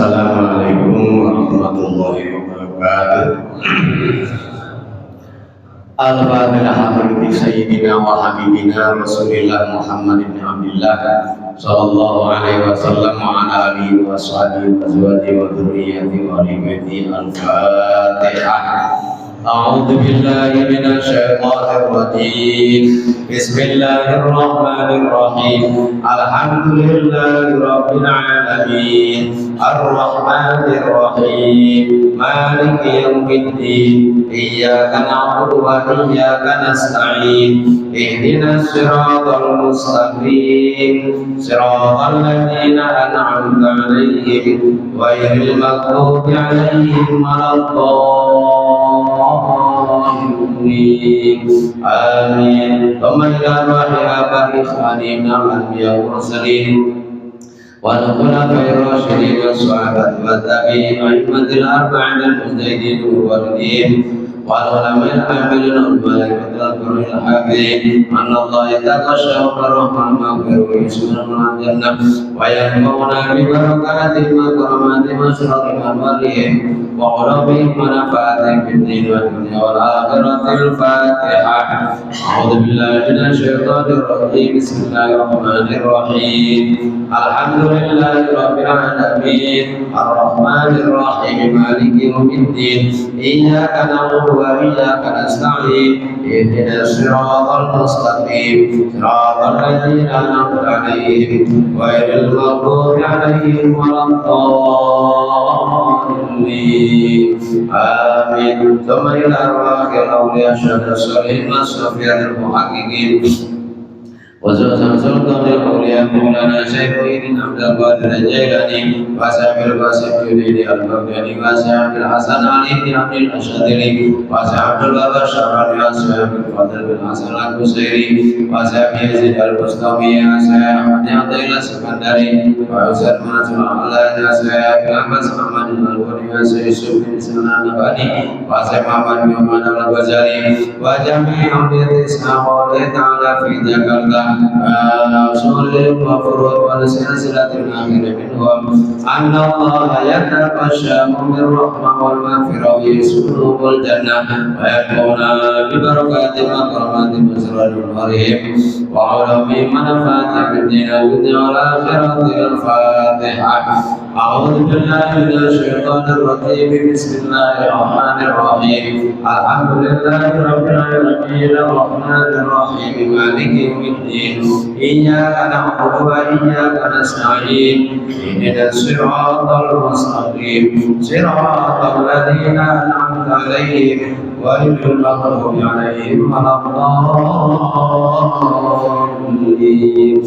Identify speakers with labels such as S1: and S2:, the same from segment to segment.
S1: Assalamualaikum warahmatullahi wabarakatuh. Al-Fatihah bi sayyidina wa habibina Rasulillah Muhammad bin Abdullah sallallahu alaihi wasallam wa ala alihi wa sahbihi wa azwajihi wa dzurriyyatihi wa ali baiti. Al-Fatihah. A'udzu billahi minasy syaithanir rajim. Bismillahirrahmanirrahim. Alhamdulillahi rabbil alamin. Ar-Rahmanir Rahim. Maliki yaumiddin. Iyyaka na'budu wa iyyaka nasta'in. Ihdinas siratal mustaqim. Siratal ladzina an'amta 'alaihim ghairil maghdubi 'alaihim waladdallin. Amin. Thumma ila ruhi aba'i khalina al-anbiya mursalin wal khulafa'ir rasyidin was sahabati wat tabi'in wa immatil arba'in al-mujtahidin wal walidin wal ulama'il amilin wal malaikatil hafizin anna Allah yatakashshafu ar-rahman maghfir wa yusmiruna al-jannah wa yanfa'una bi barakatin ma karamati masratin al-waliyyin wa qulubihim manafa'atin fid din wad dunya wal akhirati. Al-Fatihah. A'udzu billahi minasy syaithanir rajim. Bismillahirrahmanirrahim. Alhamdulillahi rabbil alamin. Ar-Rahmanir Rahim. Maliki yaumiddin. Iyyaka na'budu wa iyyaka nasta'in. Ihdinas siratal mustaqim. Siratal ladzina an'amta 'alaihim ghairil maghdubi 'alaihim waladdallin. Amin. Thumma ila arwahil awliya syahada salihin masyafi'il muhaqqiqin Wazirul Sultanil Awliya Maulana Syaikhul Abdul Qadir Al-Jailani wa Syafi'il Qasim Yudhili Al-Baghdadi wa Syafi'il Hasan Ali bin Abdul Asyadili wa Syafi'il Baba Syarani wa Syafi'il Fadl bin Hasan Al-Qusairi wa Syafi'il Yazid Al-Bustami wa Syafi'il Atayla Sekandari wa Ustaz Mansur Allah wa Syafi'il Abbas Muhammad Al-Qadi wa Syafi'il bin Sunan Nabani wa Syafi'il Muhammad bin Muhammad Al-Ghazali wa Jami'i Amri Islam wa Ta'ala fi Jakarta Rasulil Mafrud wa silsilatil akhir minhum anna Allah yatakashshafu min rahmah wal maghfirah wa yasluhul jannah wa yakuna bi barakati maqamati masrarul warihim wa ulami manafati fid din wal akhirati. Al-Fatihah. A'udzu billahi minasy syaithanir rajim. Bismillahir rahmanir rahim. Alhamdulillahi rabbil alamin. Ar-Rahmanir Rahim. Maliki yaumiddin. Iyyaka na'budu wa iyyaka nasta'in. Ihdinas siratal mustaqim. Siratal ladzina an'amta 'alaihim ghairil maghdubi 'alaihim waladdallin.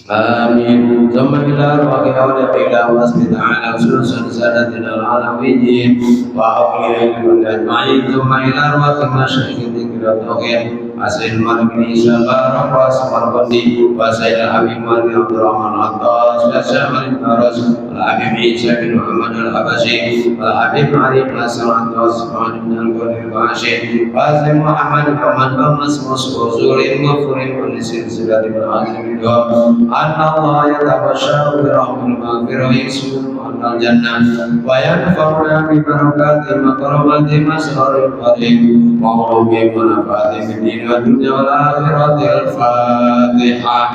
S1: Amin. Thumma ila ruhi awliya wasmi ta'ala usul sadatina al-alawiyyin wa awliya al-ajma'in. Thumma ila ruhi masyayikh dzikratauhid Asyid Marmini Sabar wa Samarqandi wa Sayyid Habib Madi Abdurrahman Attas wa Syahid Taras wa Habib Isa bin Muhammad Al-Habashi wa Habib Ali bin Hasan Attas wa Habib Al-Qadir Bashir wa Sayyid Muhammad Bamas Musuzulim Mafurim wa Nisin Silatim Al-Azim anna Allah yatabashsharu bi rahmatil maghfirah yusuf al-jannah wa yanfa'una bi barakati maqamati masraril qadim wa qulubi manafati fid din wa dunya wal akhirati. Al-Fatihah.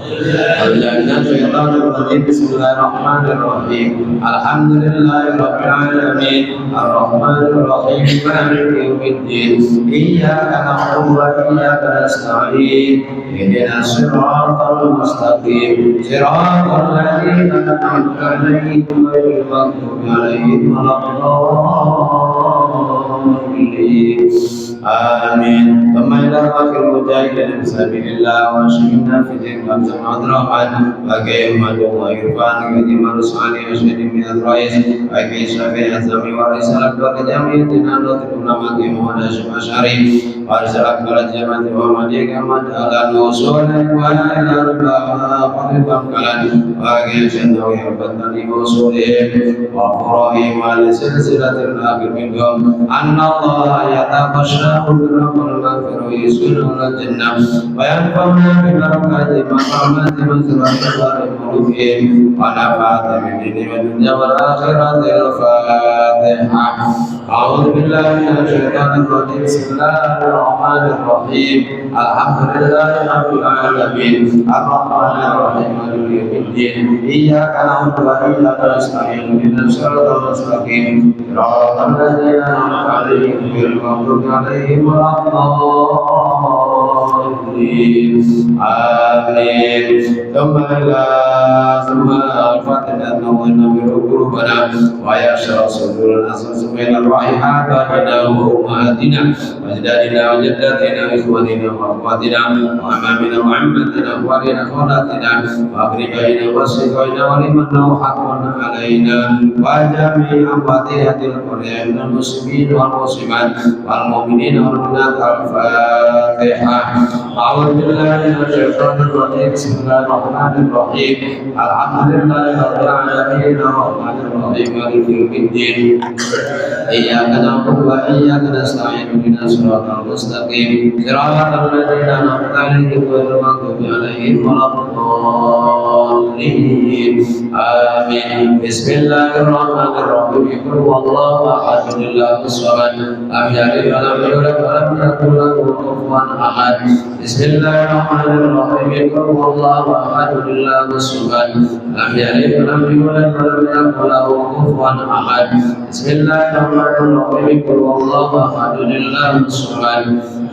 S1: Bismillahirrahmanirrahim. Alhamdulillahi rabbil alamin. Ar-Rahmanir Rahim. Maliki yaumiddin. Iyyaka na'budu wa iyyaka nasta'in. Ihdinas siratal mustaqim. Siratal ladzina an'amta 'alaihim ghairil maghdubi 'alaihim waladdallin. Amin. Thumma ila akhir mujahidin fisabilillah wa syahidna fi jannah Abdurrahman wa Muhammad wa Irfan wa Marus Ali wa Syahid min al-Rais wa Syafi'i Azami wa risalah wa jami'atina ulama Muhammad Syarif wa risalah wa jami'at Muhammadiyah kama ala usul wa ila rabbil alamin wa Syahid wa Irfan wa usul wa qura'i wa silsilatil akhir minhum anna الله يتغشاه برحمة المغفرة ويسكنه الجنة وينفعنا ببركات مقامات منزلة الملوكين ونفعت بالدين والدنيا والآخرة الفاتحة. أعوذ بالله من الشيطان الرجيم. بسم الله الرحمن الرحيم. الحمد لله رب العالمين الرحمن الرحيم مالك يوم الدين إياك نعبد وإياك نستعين اهدنا الصراط المستقيم صراط الذين أنعمت عليهم غير المغضوب عليهم ولا الضالين آمين. ثم الفاتحة ونبر قلوبنا ويشرح صدورنا سبحان الرحيم آبائنا وأمهاتنا وأجدادنا وجداتنا وإخواننا وأخواتنا وأمامنا وعمتنا وأخواننا وأخواتنا وأقربائنا وأصدقائنا ولمن له حق علينا وجميع أموات هذه القرية من المسلمين والمسلمات والمؤمنين والمؤمنات. الفاتحة. أعوذ بالله من الشيطان الرجيم. بسم الله الرحمن الرحيم. الحمد لله رب العالمين الرحمن الرحيم مالك يوم الدين إياك نعبد وإياك نستعين اهدنا الصراط المستقيم صراط الذين أنعمت عليهم غير المغضوب عليهم ولا الضالين آمين. بسم الله الرحمن الرحيم. قل هو الله أحد الله الصمد لم يلد ولم يولد ولم يكن له كفوا أحد. بسم الله الرحمن الرحيم. قل هو الله أحد الله الصمد لم يلد ولم يولد ولم يكن له كفوا أحد. بسم الله الرحمن الرحيم. قل هو الله أحد الله الصمد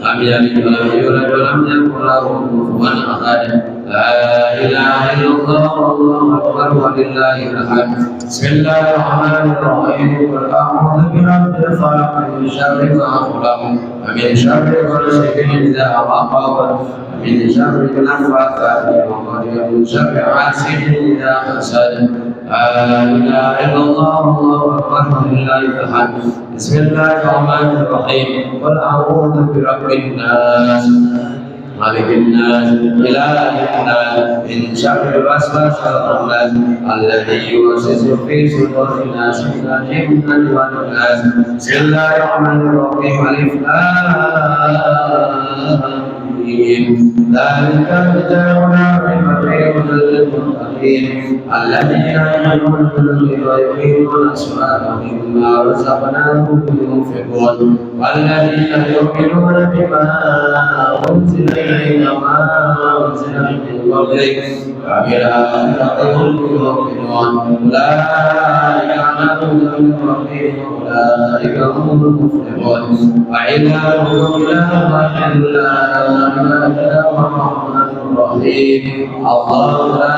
S1: لم يلد ولم يولد ولم يكن له كفوا أحد. لا إله إلا الله والله أكبر ولله الحمد. بسم الله الرحمن الرحيم. قل أعوذ برب الفلق من شر ما خلق ومن شر غاسق إذا وقب ومن شر النفاثات في العقد ومن شر حاسد إذا حسد. لا إله إلا الله والله أكبر ولله الحمد. بسم الله الرحمن الرحيم. قل أعوذ برب الناس مالك الناس إله الناس من شر الوسواس الخناس الذي يوسوس في صدور الناس من الجنة والناس. بسم الله الرحمن الرحيم. ألف ذلك الكتاب لا ريب فيه هدى للمتقين الذين يؤمنون بالغيب ويقيمون الصلاة ومما رزقناهم ينفقون والذين يؤمنون بما أنزل إليك وما أنزل من قبلك وبالآخرة هم يوقنون أولئك على هدى من ربهم وأولئك هم المفلحون. وعبادهم إله واحد لا إله إلا هو الرحمن الرحيم. الله لا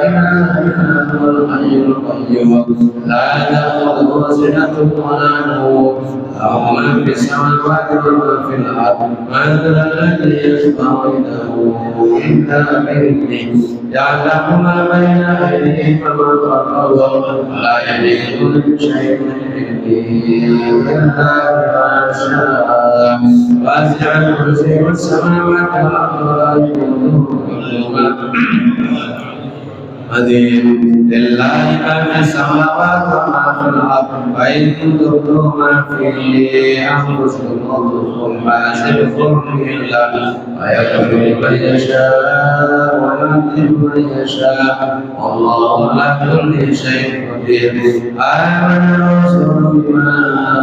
S1: إله إلا هو الحي القيوم لا تأخذه سنة ولا نوم له ما في السماوات وما في الأرض. من ذا الذي يشفع عنده إلا بإذنه يعلم ما بين أيديهم وما خلفهم ولا يحيطون بشيء من علمه إلا بما شاء. واسع الكرسي السماوات والأرض ولا يؤوده حفظهما قدير لله ما في السماوات وما في الأرض. وإن تبدوا ما في أنفسكم أو تخفوه يحاسبكم به الله ويغفر لمن يشاء ويعذب من يشاء والله على كل شيء قدير. آمن الرسول بما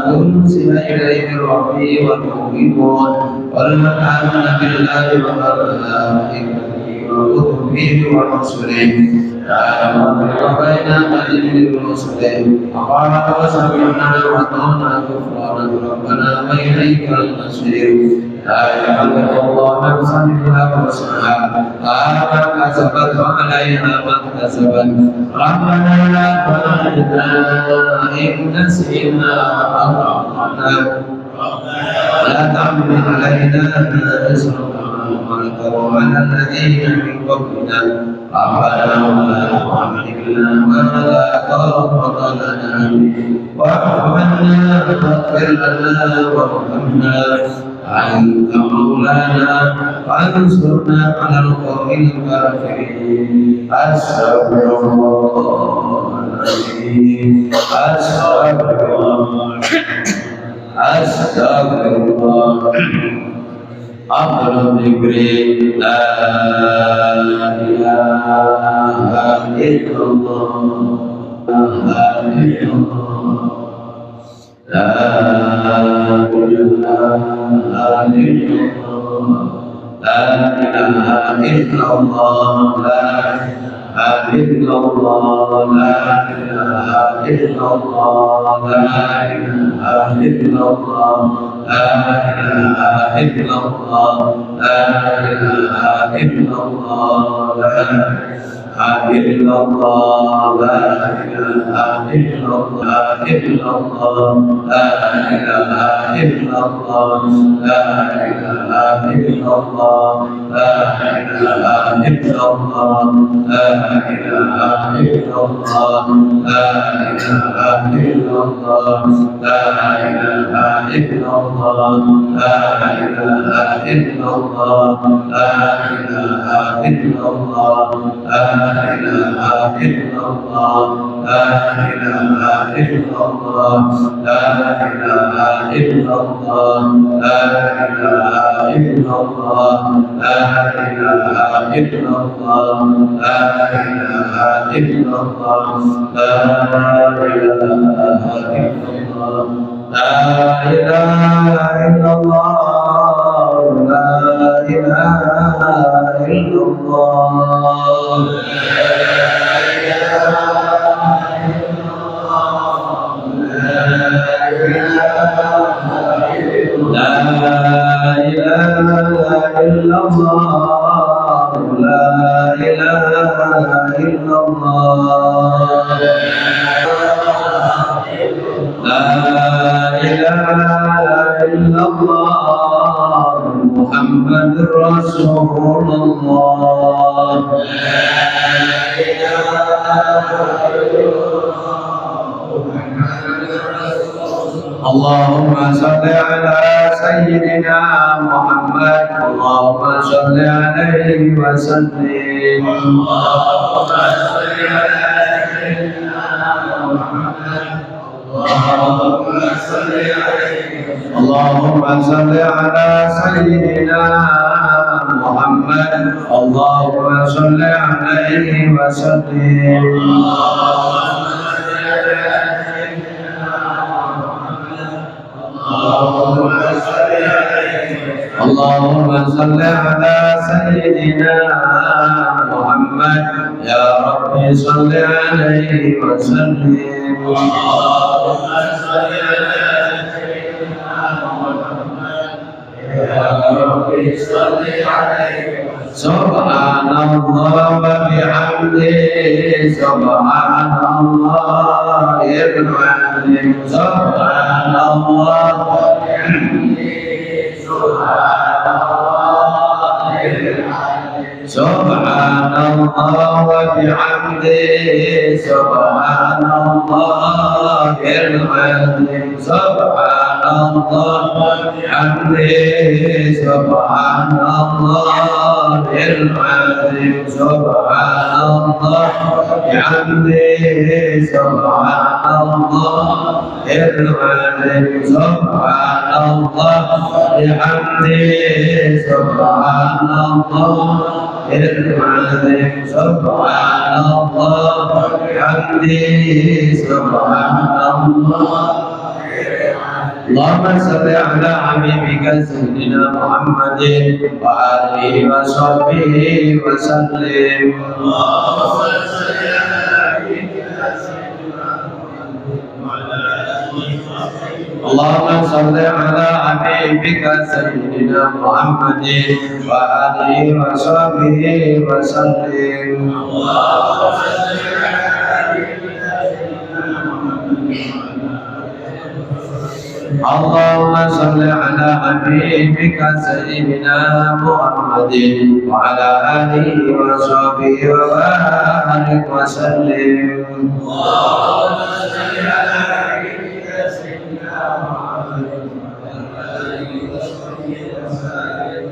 S1: أنزل إليه من ربه والمؤمنون والمن آمن بالله وملائكته وكتبه ورسله يعلم بين أيدي الرسل وقالوا سمعنا وأطعنا غفرانك ربنا وإليك المصير. لا يكلف الله نفسا إلا وسعها لها ما كسبت وعليها ما اكتسبت. ربنا لا تؤاخذنا إن نسينا أو أخطأنا ولا تحمل علينا إصرا وعلى الذين من قبلنا ربنا ولا تحملنا ما لا طاقة لنا واعف عنا واغفر لنا وارحمنا أنت مولانا وانصرنا على القوم الكافرين. أستغفر الله العظيم. أستغفر الله Astaghfirullah. Afdalul dzikri la ilaha illallah, la ilaha illallah. لا إله إلا الله لا إله إلا الله لا إله إلا الله لا إله إلا الله لا إله إلا الله لا إله إلا الله لا إلا الله لا إله إلا الله إلا الله لا إله إلا الله لا إله إلا الله لا إله إلا الله لا إله إلا الله لا إله إلا الله لا إله إلا الله لا إله إلا الله لا إله إلا الله لا إله إلا الله لا إله إلا الله لا إله إلا الله لا إله إلا الله لا إله إلا الله لا إله إلا الله لا إله إلا الله لا إله إلا الله لا إله إلا الله إلا الله لا إله إلا الله لا إله إلا الله محمد رسول الله اللهم صل على سيدنا محمد اللهم صل عليه وسلم اللهم صل على سيدنا محمد اللهم صل عليه اللهم صل على سيدنا محمد اللهم صل عليه وسلم اللهم صل على سيدنا محمد يا ربي صل عليه وسلم اللهم صل على سيدنا محمد يا ربي صل عليه سبحان الله وبحمده سبحان الله العظيم سبحان الله وبحمده سبحان الله وبحمده سبحان الله العظيم سبحان الله وبحمده سبحان الله العظيم سبحان الله وبحمده سبحان الله العظيم سبحان الله وبحمده سبحان الله العظيم سبحان الله وبحمده سبحان الله. اللهم صل على حبيبك سيدنا محمد وآله وصحبه وسلم. اللهم صل على حبيبك سيدنا محمد وعلى آله وصحبه. اللهم صل على حبيبك سيدنا محمد وآله وصحبه وسلم. اللهم صل على اللهم صل على حبيبك سيدنا محمد وعلى آله وصحبه وبارك وسلم. اللهم صل على حبيبك سيدنا محمد وعلى آله وصحبه وسلم.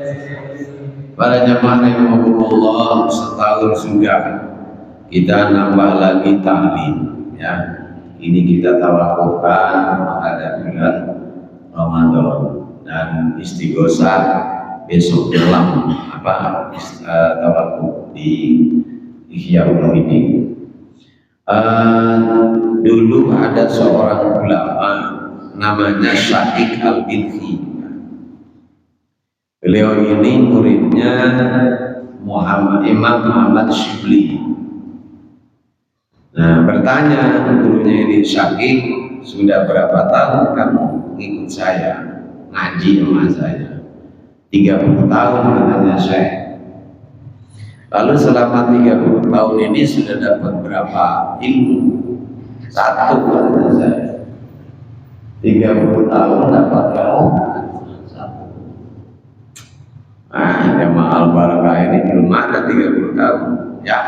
S1: Para jamaah rahimakumullah, setahun sudah kita nambah lagi taklim ya. Ini kita tawakufkan menghadap bulan Ramadan dan istighosah besok malam tawakuf di Ihya Ulumuddin. Dulu ada seorang ulama namanya Syaikh Al-Bidhi. Beliau ini muridnya Imam Muhammad Shibli. Nah, bertanya gurunya ini, Syaikh, sudah berapa tahun kamu ikut saya ngaji sama saya? 30 tahun katanya Syekh. Lalu selama 30 tahun ini sudah dapat berapa ilmu? 1 katanya saya. 30 tahun dapat ilmu 1. Jamaah Al-Barakah ini belum ada 30 tahun. Ya,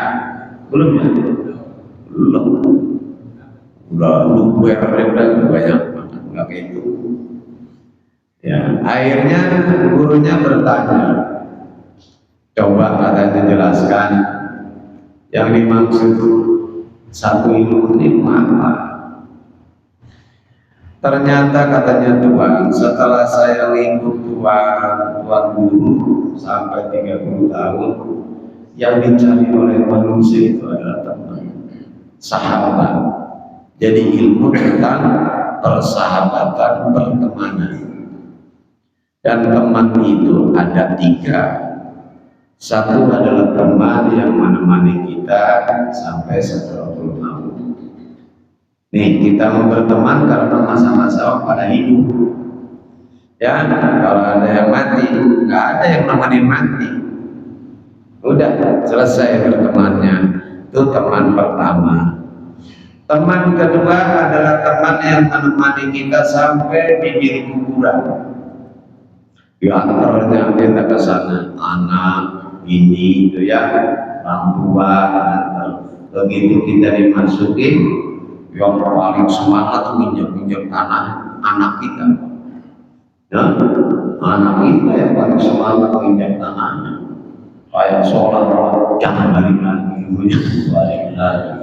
S1: belum ya? Belum. Udah luber banyak banget, nggak kayak itu. Ya, akhirnya gurunya bertanya, coba katanya jelaskan yang dimaksud 1 ilmu ini apa? Ternyata katanya Tuhan, setelah saya ngikut Tuhan guru sampai 30 tahun, yang dicari oleh manusia itu adalah teman, sahabat. Jadi ilmu tentang persahabatan, pertemanan. Dan teman itu ada 3. 1 adalah teman yang menemani kita sampai seterusnya tahun. Nih, kita mau berteman karena masa-masa pada hidup. Ya, kalau ada yang mati, nggak ada yang nemenin mati. Udah selesai bertemannya. Itu teman pertama. Teman kedua adalah teman yang menemani kita sampai bibir kuburan. Diantaranya kita ke sana, anak, bini itu ya, orang tua. Begitu kita dimasukin, yang paling semangat nginjek tanah anak kita. Ya, anak kita yang paling semangat nginjek tanahnya. Kayak sholat, jangan balik lagi, balik lagi.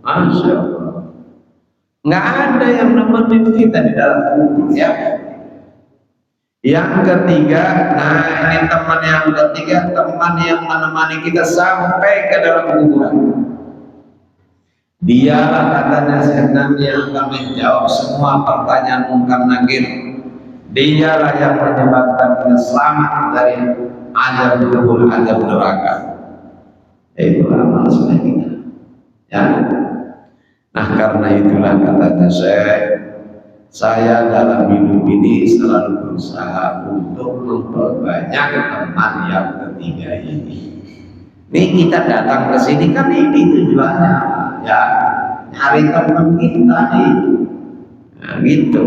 S1: Masya Allah. Nggak ada yang nemenin kita di dalam kubur ya. Yang ketiga, nah ini teman yang ketiga, teman yang menemani kita sampai ke dalam kuburan. Dialah katanya sebenarnya yang akan menjawab semua pertanyaan mungkar nakir. Dialah yang menyebabkan kita selamat dari azab kubur, azab neraka. Itu amal sunnah kita. Ya. Nah karena itulah katanya saya dalam hidup ini selalu berusaha untuk memperbanyak teman yang ketiga ini. Ini kita datang ke sini kan ini tujuannya, ya nyari teman kita nih. Nah gitu,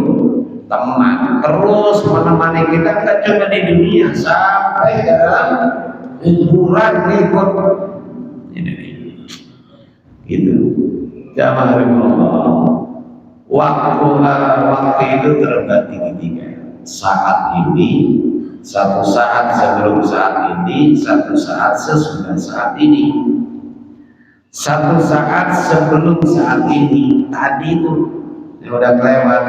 S1: teman terus menemani kita cuma di dunia sampai ke dalam kuburan ikut. Ini gitu. Jamaah Allah. Waktu itu terbagi 3. Saat ini, 1 saat sebelum saat ini, 1 saat sesudah saat ini. 1 saat sebelum saat ini, tadi itu yang udah kelewat,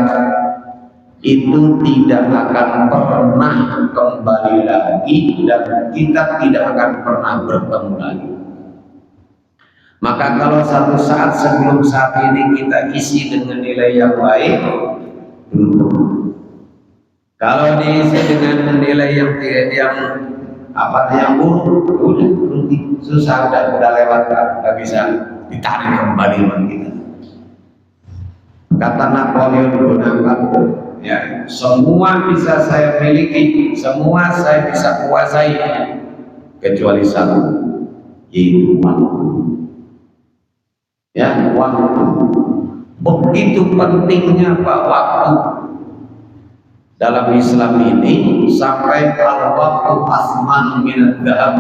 S1: itu tidak akan pernah kembali lagi dan kita tidak akan pernah bertemu lagi. Maka kalau 1 saat sebelum saat ini kita isi dengan nilai yang baik, beruntung. Kalau diisi dengan nilai yang buruk, udah berhenti, susah, udah lewat, nggak bisa ditarik kembali lagi kita. Kata Napoleon Bonaparte, ya semua bisa saya miliki, semua saya bisa kuasai, kecuali 1, yaitu waktu. Ya, waktu. Begitu pentingnya Pak waktu dalam Islam ini, sampai kalau waktu asman minat dahab,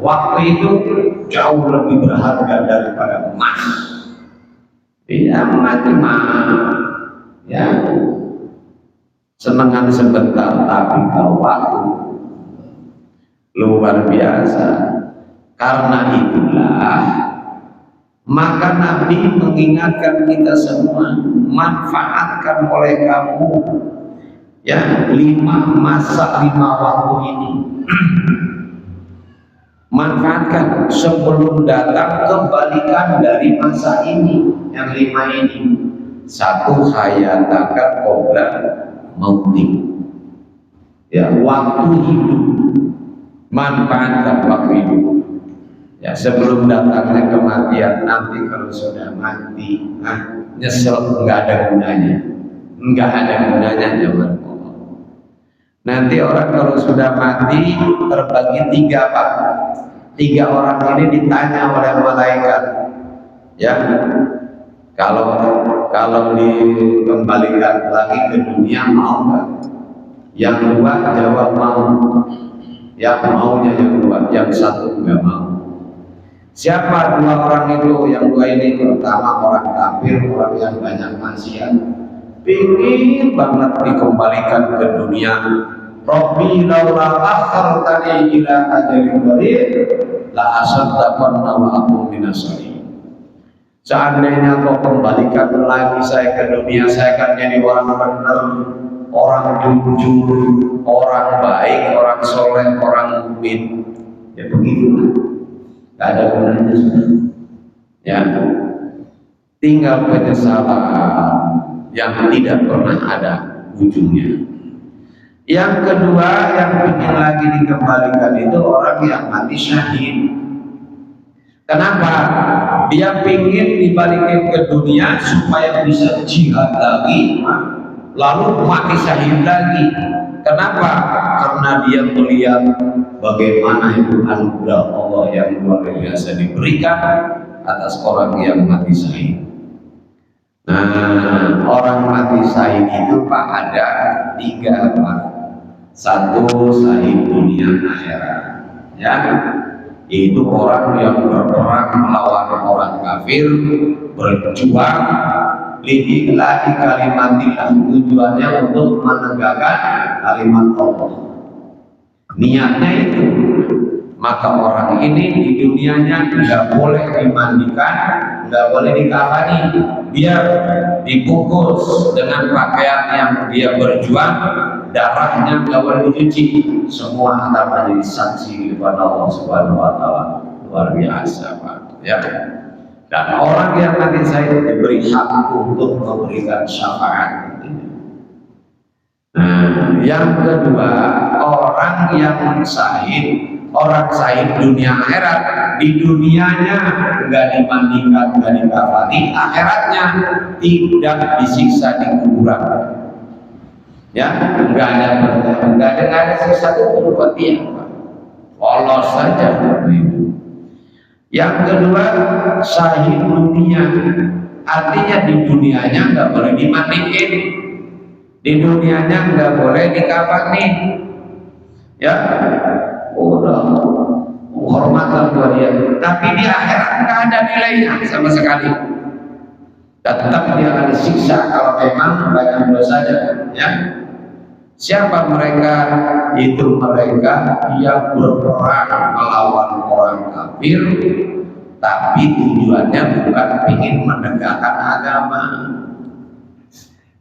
S1: waktu itu jauh lebih berharga daripada emas. Tidak macam-macam, ya senengan sebentar, tapi kalau waktu luar biasa. Karena itulah maka Nabi mengingatkan kita semua, manfaatkan oleh kamu Ya, 5 waktu ini manfaatkan sebelum datang kebalikan dari masa ini. Yang 5 ini, 1 hayataka qabla mautik, ya, waktu hidup, manfaatkan waktu hidup, ya, sebelum datangnya kematian. Nanti kalau sudah mati, nyesel, nggak ada gunanya, zaman. Nanti orang kalau sudah mati terbagi 3 Pak. 3 orang ini ditanya oleh malaikat, ya, kalau dikembalikan lagi ke dunia mau nggak? Yang 2 jawab mau, yang maunya yang 2, yang 1 nggak mau. Siapa 2 orang itu? Yang 2 ini pertama orang kafir, orang yang banyak maksiat, pingin banget dikembalikan ke dunia. Rabbi laula akhartani ila ajalin qarib la asaddaqanna wa akun minasalihin. Seandainya kau kembalikan lagi saya ke dunia, saya akan jadi orang benar, orang jujur, orang baik, orang soleh, orang mukmin. Ya begitu, tidak ada gunanya sudah. Ya, tinggal penyesalan yang tidak pernah ada ujungnya. Yang kedua yang ingin lagi dikembalikan itu orang yang mati syahid. Kenapa? Dia ingin dibalikin ke dunia supaya bisa jihad lagi, lalu mati syahid lagi. Kenapa? Karena dia melihat bagaimana itu anugerah Allah yang luar biasa diberikan atas orang yang mati syahid. Nah, orang mati syahid itu Pak ada 3 Pak. 1 syahid dunia akhirat, ya, itu orang yang berperang melawan orang kafir, berjuang lillahi kalimatillah, tujuannya untuk menegakkan kalimat Allah, niatnya itu. Maka orang ini di dunianya tidak boleh dimandikan, tidak boleh dikafani, biar dibungkus dengan pakaian yang dia berjuang, darahnya nggak boleh dicuci, semua akan menjadi saksi kepada Allah Subhanahu Wa Taala. Luar biasa Pak, ya. Dan orang yang mati syahid diberi hak untuk memberikan syafaat. Nah, yang kedua orang yang syahid, orang syahid dunia akhirat, di dunianya nggak dimandikan, nggak dikafani, akhiratnya tidak disiksa di kuburan. Ya, nggak ada siksa kubur buat dia, Allah saja. Yang kedua syahid dunia, artinya di dunianya nggak boleh dimandikan, di dunianya nggak boleh dikafani, ya, udah penghormatan buat dia, tapi di akhirat nggak ada nilainya sama sekali. Tetap dia akan disiksa kalau memang banyak dosanya, ya. Siapa mereka? Itu mereka yang berperang melawan orang kafir, tapi tujuannya bukan ingin menegakkan agama.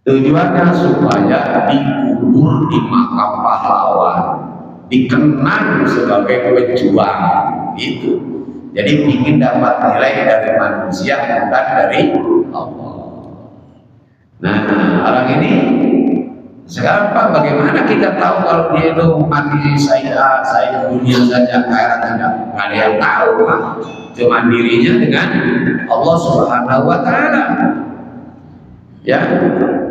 S1: Tujuannya supaya dikubur di makam pahlawan, dikenang sebagai pejuang, itu. Jadi ingin dapat nilai dari manusia, bukan dari Allah. Nah, orang ini sekarang Pak, bagaimana kita tahu kalau dia itu mati saya dunia saja, akhirat tidak? Nggak ada yang tahu Pak. Cuma dirinya dengan Allah Subhanahu Wa Taala. Ya,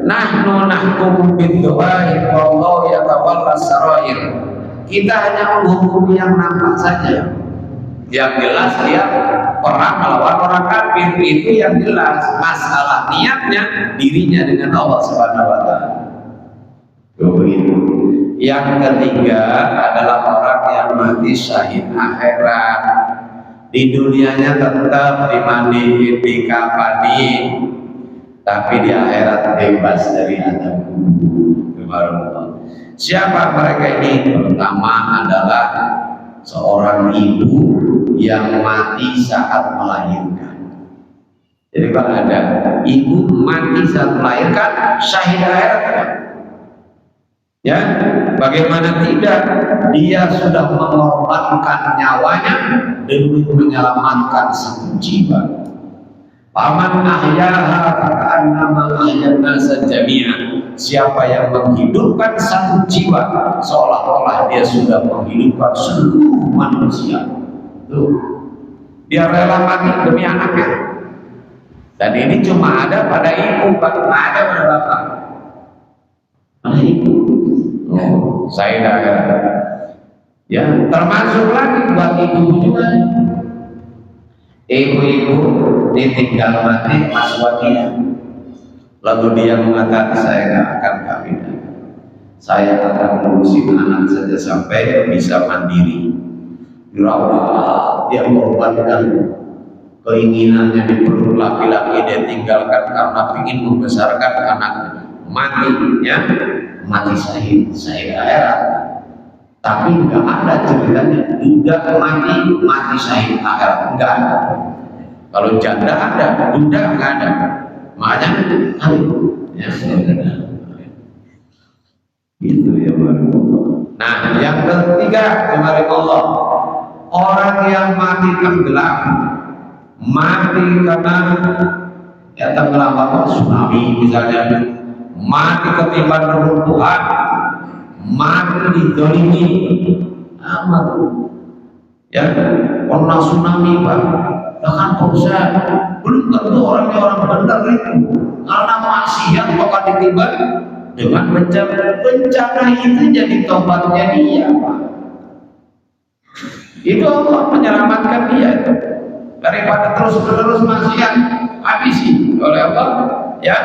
S1: nahnu nahkumu bid-dhawahir wallahu yatawalla sarair. Kita hanya menghukum yang nampak saja. Yang jelas dia perang melawan orang kafir, itu yang jelas. Masalah niatnya dirinya dengan Allah Subhanahu Wa Taala. Begitu. Yang ketiga adalah orang yang mati syahid akhirat. Di dunianya tetap dimandiin, dikafani, tapi di akhirat bebas dari azab kubur. Siapa mereka ini? Pertama adalah seorang ibu yang mati saat melahirkan. Jadi kalau ada ibu mati saat melahirkan, syahid akhirat. Ya, bagaimana tidak, dia sudah mengorbankan nyawanya demi menyelamatkan satu jiwa. Paman ahyaha ka'annama ahyan nasa jami'an. Siapa yang menghidupkan satu jiwa seolah-olah dia sudah menghidupkan seluruh manusia. Tuh. Dia rela mati demi anaknya. Dan ini cuma ada pada ibu, bukan ada pada bapak. Pada ibu. Oh, saya dah kata. Ya, termasuk lagi buat ibu juga. Ibu-ibu ditinggal mati pas waktunya. Lalu dia mengatakan, saya tidak akan kawin. Saya akan ngurusin anak saja sampai bisa mandiri. Dirawat, dia mengorbankan keinginannya di perut laki-laki, dia tinggalkan karena ingin membesarkan anaknya. Mati, ya, mati syahid, saya akhirat. Tapi nggak ada ceritanya duda mati syahid akhirat, nggak ada. Kalau janda ada, duda nggak ada. Makanya kawin, ya, gitu ya. Nah, yang ketiga, kemarin Allah, orang yang mati tenggelam, mati karena ya tenggelam apa, tsunami misalnya, mati ketimpa reruntuhan, mati dizalimi, apa tuh? Ya, pernah tsunami Pak, bahkan Polsa belum tentu orangnya orang benar itu, karena maksiat bakal ditimpa dengan bencana itu jadi tobatnya dia Pak. Itu Allah menyelamatkan dia itu. Daripada terus-menerus maksiat, habisi oleh Allah, ya.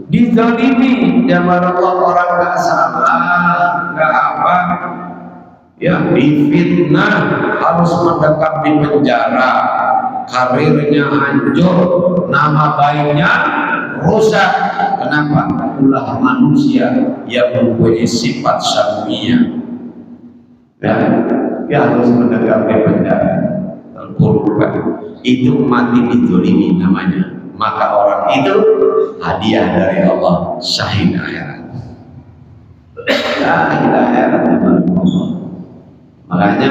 S1: Dizalimi, zaman Allah orang nggak salah, nggak apa, ya, difitnah, harus mendekam di penjara, karirnya hancur, nama baiknya rusak. Kenapa? Ulah manusia yang mempunyai sifat syarmiyah. Ya, dia harus mendekam di penjara. Itu mati dizalimi namanya. Maka orang itu hadiah dari Allah, syahid akhirat. Syahid akhirat. Makanya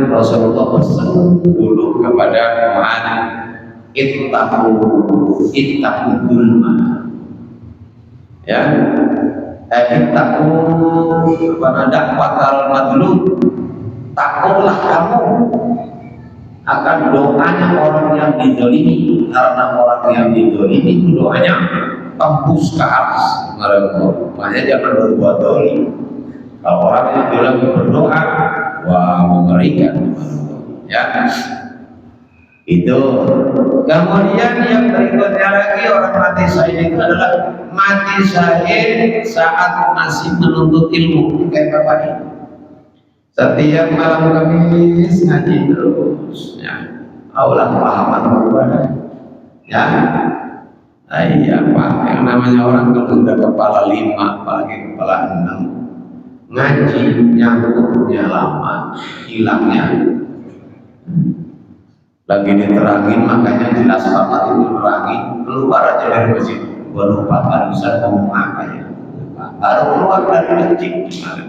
S1: Rasulullah pesan dulu kepada Mu'adz, ittaqu dzulma. Ya, ittaqu dakwah al-madlum. Takutlah kamu akan doanya orang yang dizalimi, karena orang yang dizalimi itu doanya tembus ke atas. Makanya jangan berbuat zalim. Kalau orang yang bilang berdoa, wah, mengerikan. Ya, itu. Kemudian yang berikutnya lagi, orang mati syahid itu adalah mati syahid saat masih menuntut ilmu, kayak bapak ini. Setiap malam Kamis ngaji terus, ya. Aulah pahaman beribadah, ya. Iya Pak, yang namanya orang kalau udah kepala 5, apalagi kepala 6, ngaji nyangkutnya lama, hilangnya. Lagi diterangin, makanya jelas banget itu terangin, keluar aja dari masjid. Gua lupa barusan ngomong apa ya, baru keluar dari masjid kemarin.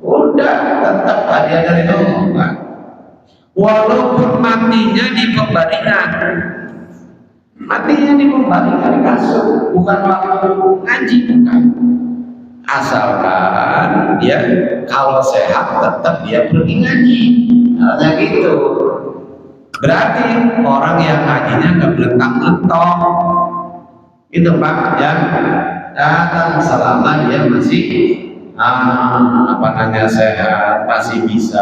S1: Udah tetap hadiah dari Allah. Walaupun matinya di pembaringan, matinya di pembaringan kasur, bukan waktu ngaji, bukan. Asalkan dia kalau sehat tetap dia pergi ngaji, hanya gitu. Berarti orang yang ngajinya nggak belentang-belentong, itu Pak, ya. Datang selama dia masih sehat, masih bisa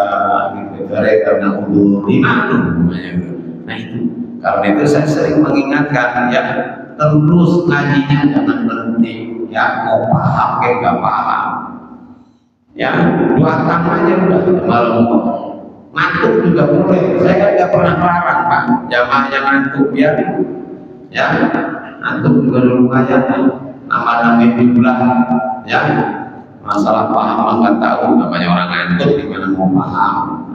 S1: gitu, karena udah dimaklum namanya. Nah itu, karena itu saya sering mengingatkan, ya, terus ngajinya jangan berhenti, ya, mau paham kayak nggak paham, ya, 2 tahun aja udah malam. Ngantuk juga boleh, saya kan nggak pernah larang Pak, jamaah yang ngantuk biarin, ya, ngantuk juga lumayan, nama-nama jumlah, ya. Masalah paham nggak tahu, namanya orang ngantuk gimana mau paham.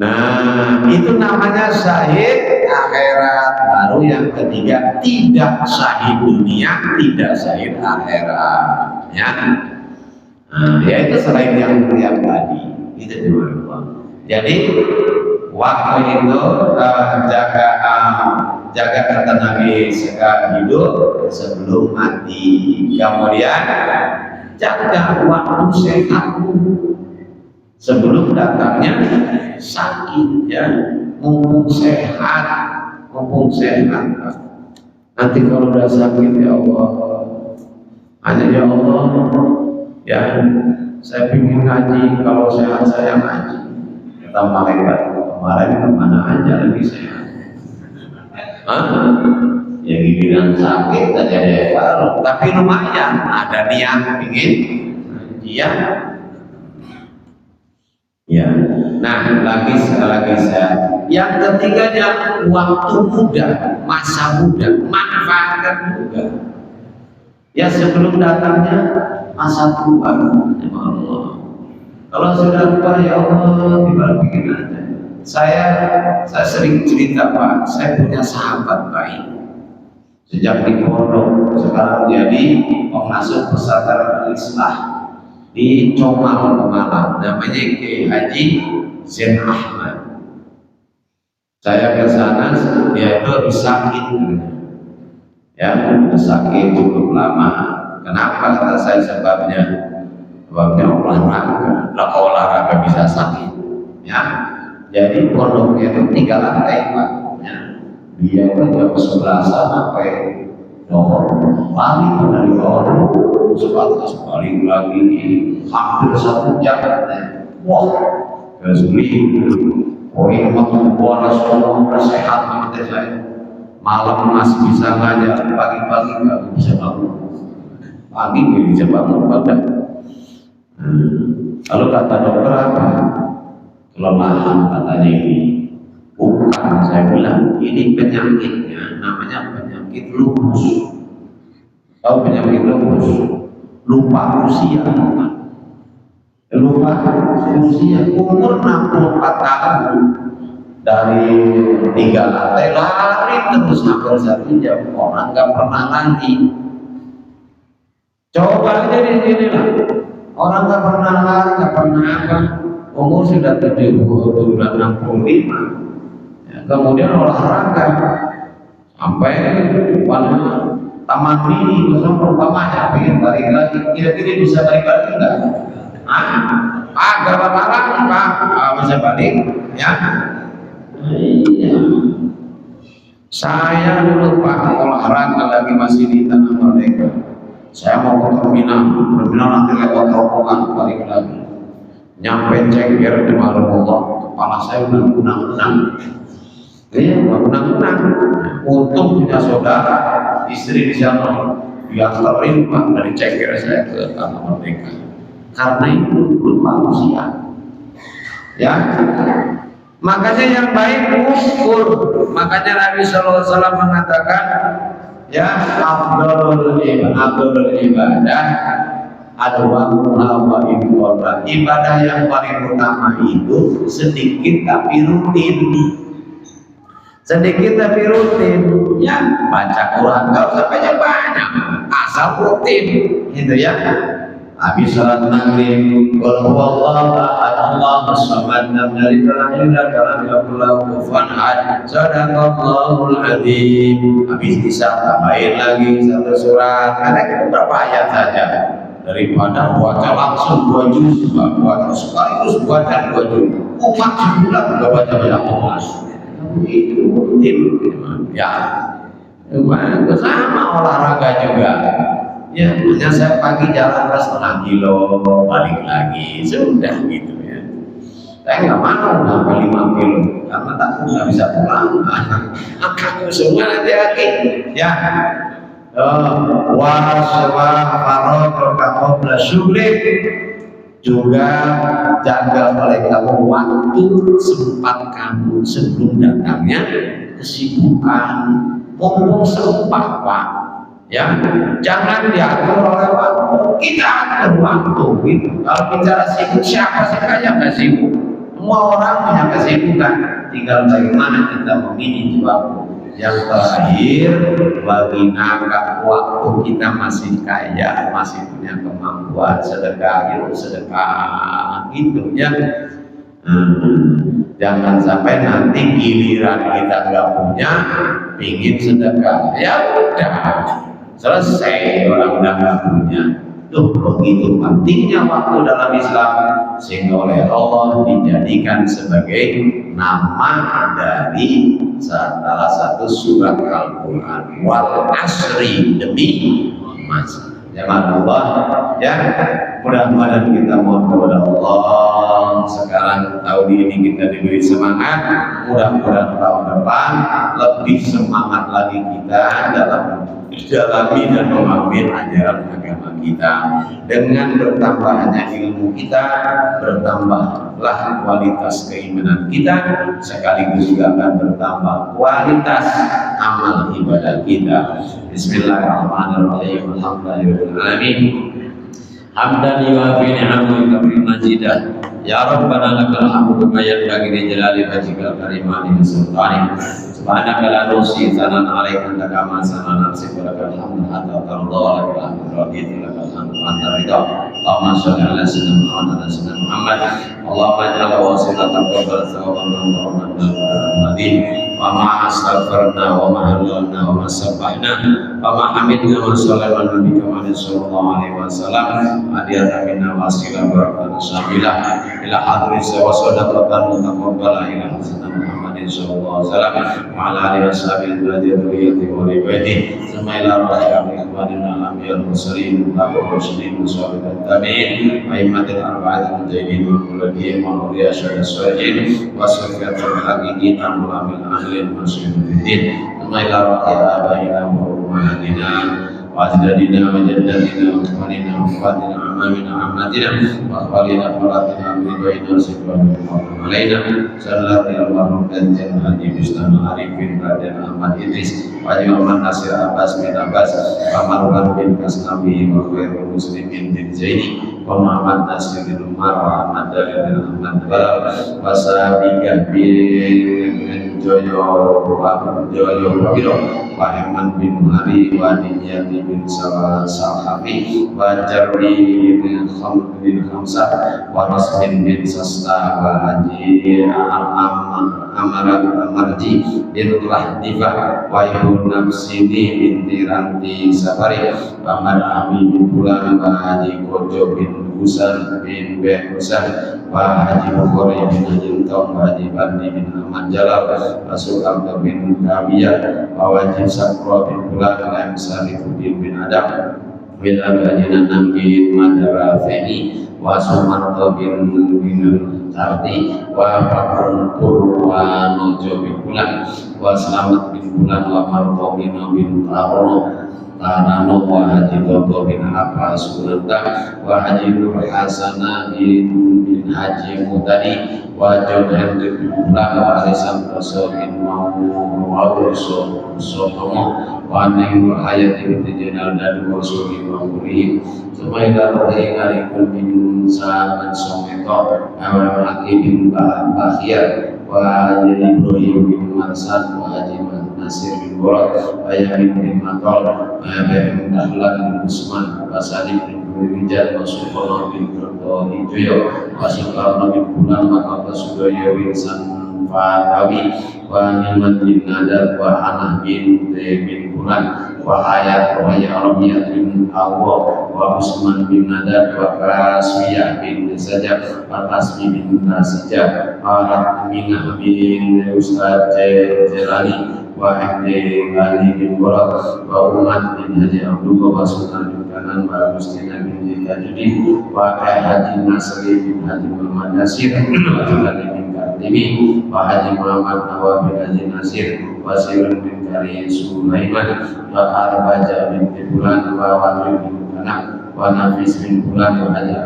S1: Nah, itu namanya syahid akhirat. Baru yang ketiga, tidak sahih dunia, tidak sahih akhirat. Ya, ya itu selain yang tadi itu juga. Jadi waktu itu jaga kata Nabi hidup sebelum mati. Kemudian jaga waktu sehatmu sebelum datangnya sakit, ya. Mumpung sehat. Nanti kalau udah sakit, ya Allah, hanya ya Allah, ya saya ingin ngaji, kalau sehat saya ngaji. Kata malaikat, kemarin kemana aja lagi sehat? Ya giliran sakit saja deh, tapi lumayan ada niat ingin ngaji, ya. Nah, lagi saya. Yang ketiganya, waktu muda, masa muda, manfaatkan juga. Ya sebelum datangnya masa tua, ya Allah. Kalau sudah tua, ya Allah, gimana bikin aja. Saya sering cerita, Pak, saya punya sahabat baik. Sejak di pondok, sekarang jadi pengasuh pesantren Al-Islah di Comal, Pemalang, namanya Kiai Haji Zain Ahmad. Saya ke sana, dia itu sakit, ya sakit cukup lama. Kenapa? Kata saya sebabnya olahraga. Lah olahraga bisa sakit, ya. Jadi pondoknya itu 3 lantai, Pak. Ya. Dia itu jam 11 sampai dohor, lari dari bawah sebatas balik lagi hampir 1 jam. Wah, kesulitan. Poin waktu buana semua sehat mati saya. Malam masih bisa ngajar, pagi-pagi nggak bisa bangun. Pagi nggak bisa bangun pada. Lalu kata dokter apa? Kelemahan katanya ini. Bukan, saya bilang ini penyakitnya, namanya penyakit lupus. Tahu penyakit lupus? Lupa usia, bukan? Lupa usia, umur 64 tahun, dari 3 lantai lari terus hampir 1 jam, orang nggak pernah lari. Coba aja di sini lah, orang nggak pernah lari, nggak pernah apa, umur sudah 70, sudah 65, ya, kemudian olahraga sampai pada taman mini, misalnya umpamanya pengen balik lagi, kira-kira bisa balik lagi nggak? Agak bakalan Pak, bisa balik, ya. Iya. Saya dulu Pak olahraga lagi masih di Tanah Merdeka. Saya mau ke terminal nanti lewat rombongan balik lagi. Nyampe Cengger di Marumullah, kepala saya udah unang-unang. Iya, unang-unang. Untung punya saudara, istri di sana, diantarin Pak dari Cengger saya ke Tanah Merdeka. Karena itu lupa usia, ya. Makanya yang baik ukur. Makanya Nabi SAW mengatakan, ya afdalul ibadah ibadah yang paling utama itu sedikit tapi rutin, ya. Baca Quran nggak usah banyak, asal rutin, gitu ya. Habis salat maghrib, qul huwallahu ahad, Allahus samad, lam yalid wa lam yulad wa lam yakul lahu kufuwan ahad, sadaqallahul adzim. Habis isya tambahin lagi 1 surat, karena beberapa ayat saja, daripada baca langsung 2 juz, baca sekaligus baca 2 juz. Umat sebulan nggak baca banyak kelas, itu rutin, ya. Sama olahraga juga. Ya, hanya saya pagi jalan ke 1/2 kilo, balik lagi, sudah gitu ya. Saya nggak mau sampai 5 kilo, karena takut nggak bisa pulang. Angkatku semua hati-hati, ya. Qabla syughlik, juga jaga oleh kamu waktu sempat kamu sebelum datangnya kesibukan. Mumpung sempat Pak, ya, jangan diatur oleh waktu, kita atur waktu gitu. Kalau bicara sibuk, siapa sih yang nggak sibuk? Semua orang punya kesibukan, tinggal bagaimana kita memilih waktu. Yang terakhir, waginaka, waktu kita masih kaya, masih punya kemampuan, sedekah yuk sedekah gitu ya. Jangan sampai nanti giliran kita nggak punya, pingin sedekah, ya udah selesai orang udah nggak punya. Tuh begitu pentingnya waktu dalam Islam, sehingga oleh Allah dijadikan sebagai nama dari salah satu surat Al-Quran. Wal asri, demi masa. Jangan lupa ya, mudah-mudahan kita mohon kepada Allah sekarang tahun ini kita diberi semangat, mudah-mudahan tahun depan lebih semangat lagi kita dalam jalani dan memahami ajaran agama kita. Dengan bertambahnya ilmu kita, bertambahlah kualitas keimanan kita, sekaligus juga akan bertambah kualitas amal ibadah kita. Bismillahirrahmanirrahim. Alhamdulillahirrahmanirrahim. Hamdan yuafi ni'amahu wa majidah. Ya Rabbana lakal hamdu kama yanbaghi li jalali wajhikal karimani wa sultanik. Subhanaka la nuhsi thanan 'alaika anta kama sanana nafsi wa lakal hamdu hatta tarda wa lakal hamdu raditu lakal hamdu anta ridha. Allahumma shalli ala sayyidina Muhammad wa sayyidina Muhammad. Allahumma ij'al wasilatan qabla thawaban wa rahmatan wa ma astaghfarna wa ma halalna wa ma sabbahna wa ma hamidna wa sallallahu alaihi wa sallallahu alaihi wasallam adiyatan minna wasilah barakatan syamilah ila hadris wa sadaqatan mutaqabbala ila hasanah Muhammadin sallallahu alaihi wasallam wa ala alihi washabihi dzurriyyati wa ibadihi thumma ila rahmatil ikhwanina al-anbiya al-mursalin wa russulin wa tabi'in wa immatil arba'atil mujahidin wa kulli wa riyashatil salihin wa safiyatul haqiqin amul ahlil masyiddin thumma ila rahmatil abaina wa ummahatina وأجدادنا وجداتنا وإخواننا وأخواتنا وأعمامنا وعماتنا وأخوالنا وأخواتنا برضوئنا وسلطانك علينا صلى الله عليه Haji Bustami Arifin Raden Ahmad Idris Haji Muhammad Nasir Abbas bin Abbas Marwan bin Kasnawi wa khairul muslimin bin Zaini wa Muhammad Nasir bin Umar wa Ahmad Dalil bin Ahmad Balal wa Sabiqah bin Joyo Wabiro wa Herman bin Hari wa Dinyati bin Salhafi wa Jarri bin Khamsah wa Rasmin bin Sasta wa Haji Amarat Marji bin Rahdifah wa Ibu Nafsini binti Ranti Safari wa Mad'ami bin Bulan wa Haji Kojo bin Husan bin Husan wa Haji Bukhari bin Jintom wa Haji Bandi bin Ahmad Jalal wa Sukamta bin Kabiyah wa Wajib Sakro bin Bulan wa Sarifuddin bin Adam bin Abadina Nambi Madara Feni wa Sumarto bin Tarti wa Pakun Purwa Nojo bin Bulan wa Selamat bin Bulan wa Marto bin Tarono Tarano wa Haji Toto bin Apa Sunanta wa Haji Nur Hasana bin Haji Mutadi wa John Hendrik bin Bulan wa Alisan Toso bin Mawuso Sotomo wa Neng Hayat bin Jenal dan Wasu bin Mawuri Sumaidah Rohi Ngarikul bin Sahabat Someto Awal Hakim bin Bakhir wa Haji Ibrahim bin Marsad wa Haji Nasir bin Borat wa Yamin bin Matol wa Yamin bin Dahlan bin Usman wa Salim bin Wijat wa Sukono bin Gerto Hijoyo wa Sukarno bin Bulan wa Kota Sudoyo bin Sanfatawi wa Niman bin Nadar wa Hanah bin Bulan wa Hayat wa Yaromiyat bin Awo wa Usman bin Nadar wa Kaswiyah bin Sajab wa Tasmi bin Nasijab wa Rahminah bin Ustaz Jelani wa Hadi Ali bin Borat wa Umar bin Haji Abdullah wa Sultan bin Kanan wa Agustina bin Tajudin wa Haji Nasri bin Haji Muhammad Nasir wa Sultan bin Kartimi wa Haji Muhammad Nawawi bin Haji Nasir wa Sirun bin Kari Sulaiman wa Arbaja bin Bulan wa Wali bin Kanak wa Nafis bin Bulan wa Haji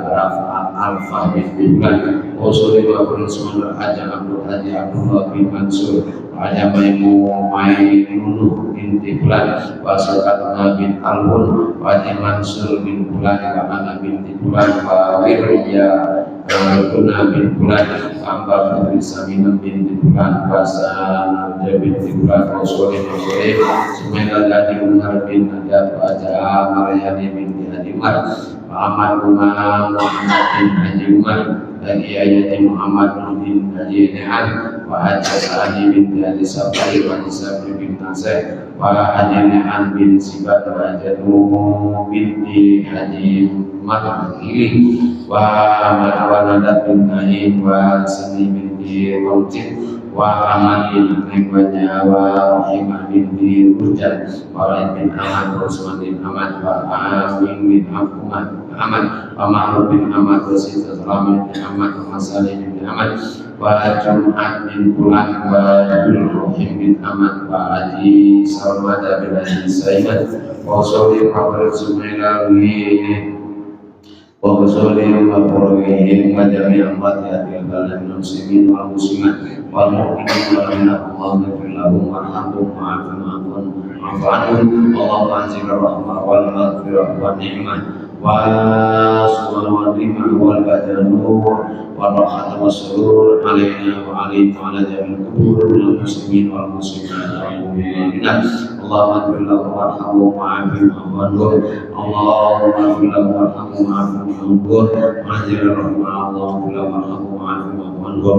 S1: Alfa bin Bulan wa Suri wa Brunsman wa Haji Abdullah bin Mansur Haji Maimunah binti Bulan wa Sukatna bin Alun wa Haji Mansur bin Bulan wa Ana binti Bulan wa Wirya Kuna bin Fulan, Amba Putri Samina binti Fulan, Basa Narja binti Fulan, Rasulih Rasulih, Sumaila Dati Umar bin Najat, Wajah Maryani binti Haji Umar, Muhammad Umar Muhammad bin Haji Umar, dan Iyayati Muhammad bin Haji Nehan, wa Haji Sa'adi binti Haji Sabri, wa Haji Sabri bin Nasir, wa Haji Nehan bin Sibat, wa Haji binti Haji Marhili, wa Marwanadat bin Naim, wa Sani binti Romcin, wa Ahmad bin Ahmed, wa Jawa Rahimah binti Urjan, wa Raid bin Ahmad, wa Usman bin Ahmad, wa Amin bin Ahmad, wa Ma'ruf bin Ahmad, wa Sita Salamin bin Ahmad, wa Masalih bin Ahmad, wa Jum'at bin Fulan, wa Rahim bin Ahmad, wa Haji Salmada bin Haji Saiman, wa Usulih Ma'ruf Sumailawi, wa Usulih Ma'rufihim, wa Jami'ah Mati'atil Balan Muslimin wal Muslimat, wal Mu'minin wal Minat, wa Ghafir lahum warhamhum wa'afun'anhum, Allahumma anzil rahmah wal maghfirah wal ni'mah wa subhanahu wa ta'ala wal badanur wa rahmatu wassurur alaina wa alayhi wa ala jami'il qubur minal muslimin wal muslimat amin. Allahumma ighfir lahu warhamhu wa'afihim wa'anhum, Allahumma ighfir lahu warhamhu wa'afihim wa'anhum, anzil rahmah, Allahumma ighfir lahu warhamhu wa'afihim wa'anhum,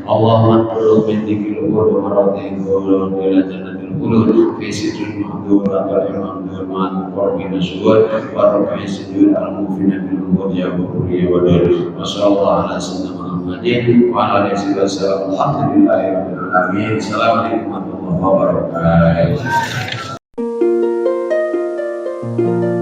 S1: Allahumma qul min dhikril qulub maratin qulun ila jannatil qulub fi sitrin mahdura wal hamdur ma'al qurbi masyhur wa ruku'i sujud al-mufina bil umur ya buri wa dal wa sallallahu ala sayyidina Muhammadin wa ala alihi wa sallam. Alhamdulillahi rabbil alamin. Assalamualaikum warahmatullahi wabarakatuh.